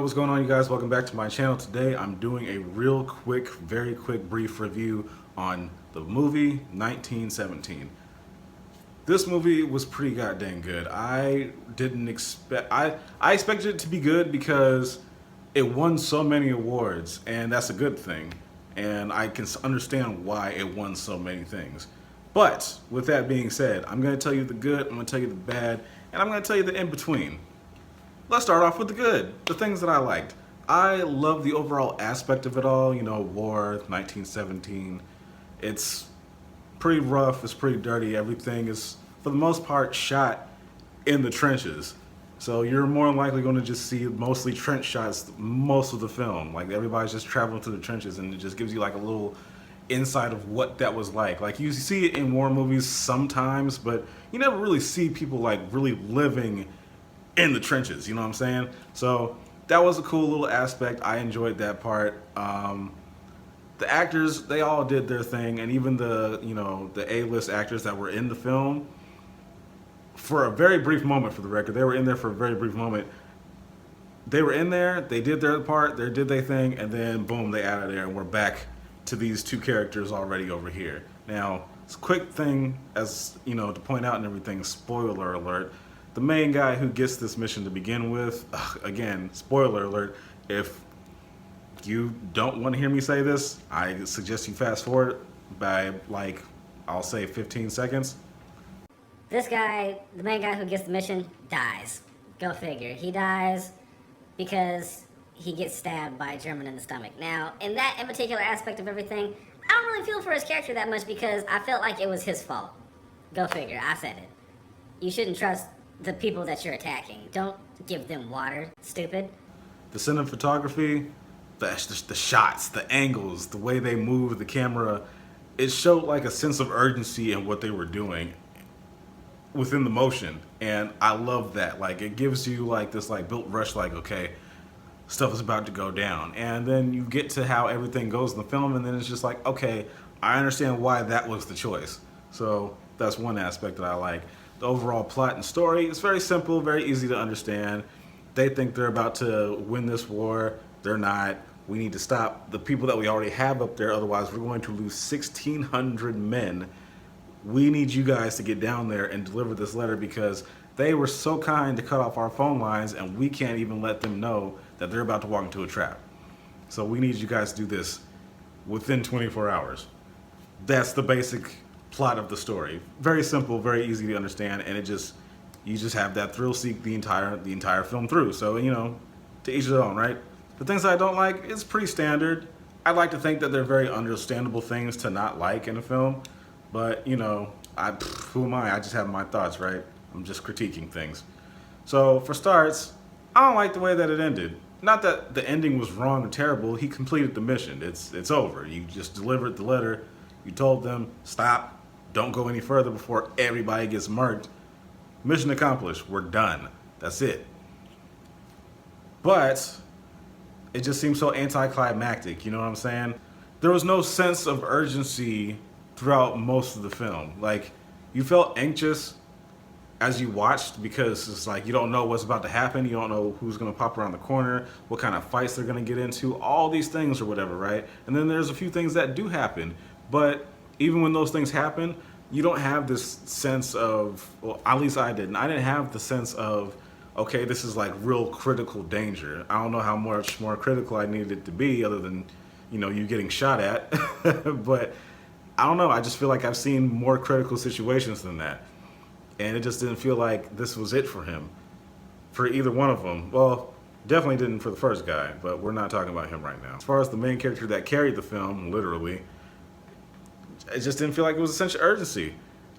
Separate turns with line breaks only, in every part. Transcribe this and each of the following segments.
what's going on, you guys? Welcome back to my channel. Today I'm doing a real quick, very quick, brief review on the movie 1917. This movie was pretty goddamn good. I didn't expect... I expected it to be good because it won so many awards, and that's a good thing. And I can understand why it won so many things. But with that being said, I'm going to tell you the good, I'm going to tell you the bad, and I'm going to tell you the in-between. Let's start off with the good, the things that I liked. I love the overall aspect of it all, you know, war, 1917. It's pretty rough, it's pretty dirty. Everything is, for the most part, shot in the trenches. So you're more than likely going to just see mostly trench shots most of the film. Like everybody's just traveling through the trenches, and it just gives you like a little insight of what that was like. Like you see it in war movies sometimes, but you never really see people like really living in the trenches, you know what I'm saying? So that was a cool little aspect. I enjoyed that part. The actors, they all did their thing, and even the, you know, the A-list actors that were in the film, for a very brief moment, for the record, they were in there for a very brief moment. They were in there, they did their part, they did their thing, and then boom, they out of there, and we're back to these two characters already over here. Now, it's a quick thing, as you know, to point out and everything, spoiler alert. The main guy who gets this mission to begin with, again, spoiler alert, if you don't want to hear me say this, I suggest you fast forward by, like, I'll say 15 seconds.
This guy, the main guy who gets the mission, dies. Go figure. He dies because he gets stabbed by a German in the stomach. Now, in that in particular aspect of everything, I don't really feel for his character that much because I felt like it was his fault. Go figure. I said it. You shouldn't trust the people that you're attacking. Don't give them water, stupid.
The cinematography, the shots, the angles, the way they move the camera, it showed like a sense of urgency in what they were doing within the motion, and I love that. Like, it gives you like this like built rush, like, okay, stuff is about to go down, and then you get to how everything goes in the film, and then it's just like, okay, I understand why that was the choice. So that's one aspect that I like. The overall plot and story is very simple, very easy to understand. They think they're about to win this war. They're not. We need to stop the people that we already have up there, otherwise we're going to lose 1,600 men. We need you guys to get down there and deliver this letter because they were so kind to cut off our phone lines, and we can't even let them know that they're about to walk into a trap. So we need you guys to do this within 24 hours. That's the basic plot of the story. Very simple, very easy to understand, and you just have that thrill seek the entire film through. So, you know, to each their own, right? The things that I don't like, it's pretty standard. I like to think that they're very understandable things to not like in a film, but you know, who am I? I just have my thoughts, right? I'm just critiquing things. So for starts, I don't like the way that it ended. Not that the ending was wrong or terrible. He completed the mission. It's over. You just delivered the letter. You told them, stop. Don't go any further before everybody gets murked. Mission accomplished. We're done. That's it. But it just seems so anticlimactic, you know what I'm saying? There was no sense of urgency throughout most of the film. Like, you felt anxious as you watched because it's like you don't know what's about to happen. You don't know who's going to pop around the corner, what kind of fights they're going to get into, all these things or whatever, right? And then there's a few things that do happen. But even when those things happen, you don't have this sense of, well, at least I didn't. I didn't have the sense of, okay, this is like real critical danger. I don't know how much more critical I needed it to be other than, you know, you getting shot at. But I don't know. I just feel like I've seen more critical situations than that. And it just didn't feel like this was it for him, for either one of them. Well, definitely didn't for the first guy, but we're not talking about him right now. As far as the main character that carried the film, literally, it just didn't feel like it was a sense of urgency.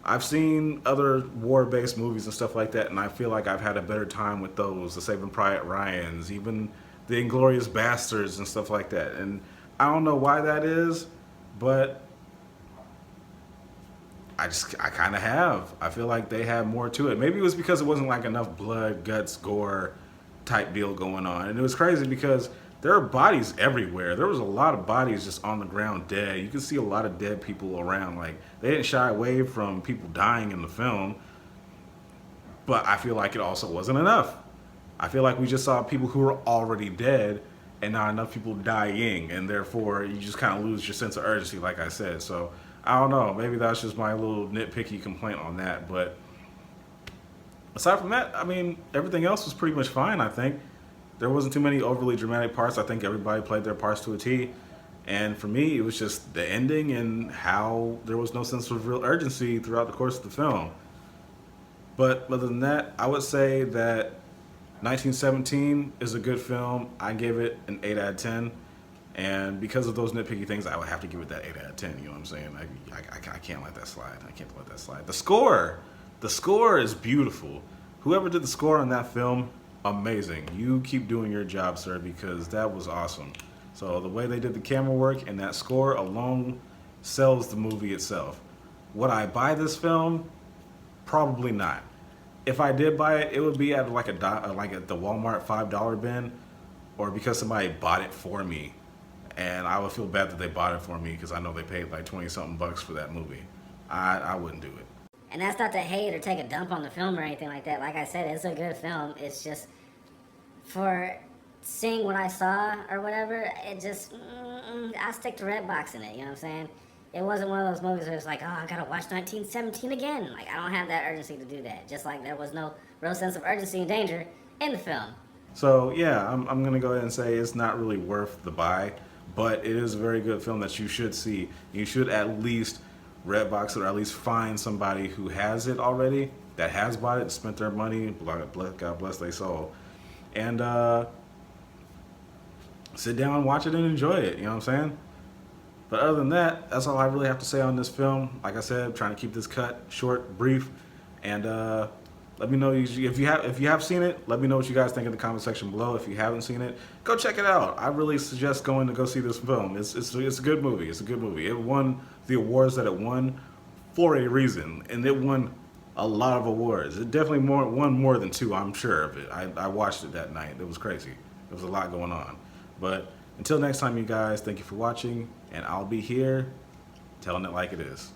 I've seen other war-based movies and stuff like that, and I feel like I've had a better time with those, the Saving Private Ryans, even the Inglourious Bastards and stuff like that. And I don't know why that is, but I kind of have. I feel like they have more to it. Maybe it was because it wasn't like enough blood, guts, gore type deal going on. And it was crazy because there are bodies everywhere. There was a lot of bodies just on the ground dead. You can see a lot of dead people around. Like, they didn't shy away from people dying in the film, but I feel like it also wasn't enough. I feel like we just saw people who were already dead and not enough people dying, and therefore you just kind of lose your sense of urgency, like I said. So I don't know. Maybe that's just my little nitpicky complaint on that. But aside from that, I mean, everything else was pretty much fine, I think. There wasn't too many overly dramatic parts. I think everybody played their parts to a T. And for me, it was just the ending and how there was no sense of real urgency throughout the course of the film. But other than that, I would say that 1917 is a good film. I gave it an 8 out of 10. And because of those nitpicky things, I would have to give it that 8 out of 10. You know what I'm saying? I can't let that slide. I can't let that slide. The score is beautiful. Whoever did the score on that film, amazing. You keep doing your job, sir, because that was awesome. So the way they did the camera work and that score alone sells the movie itself. Would I buy this film? Probably not. If I did buy it, it would be at like at the Walmart $5 bin, or because somebody bought it for me, and I would feel bad that they bought it for me because I know they paid like 20 something bucks for that movie. I wouldn't do it.
And that's not to hate or take a dump on the film or anything like that. Like I said, it's a good film. It's just, for seeing what I saw or whatever, it just, I stick to Redbox in it, you know what I'm saying? It wasn't one of those movies where it's like, oh, I gotta watch 1917 again. Like, I don't have that urgency to do that. Just like there was no real sense of urgency and danger in the film.
So yeah, I'm gonna go ahead and say it's not really worth the buy, but it is a very good film that you should see. You should at least Redbox it, or at least find somebody who has it already, that has bought it, spent their money, God bless their soul, and sit down and watch it and enjoy it. You know what I'm saying? But other than that, that's all I really have to say on this film. Like I said, I'm trying to keep this cut short, brief, and let me know if you have seen it. Let me know what you guys think in the comment section below. If you haven't seen it, go check it out. I really suggest going to go see this film. It's a good movie. It's a good movie. It won the awards that it won for a reason, and it won a lot of awards. It definitely won more than 2. I'm sure of it. I watched it that night. It was crazy. There was a lot going on. But until next time, you guys, thank you for watching, and I'll be here telling it like it is.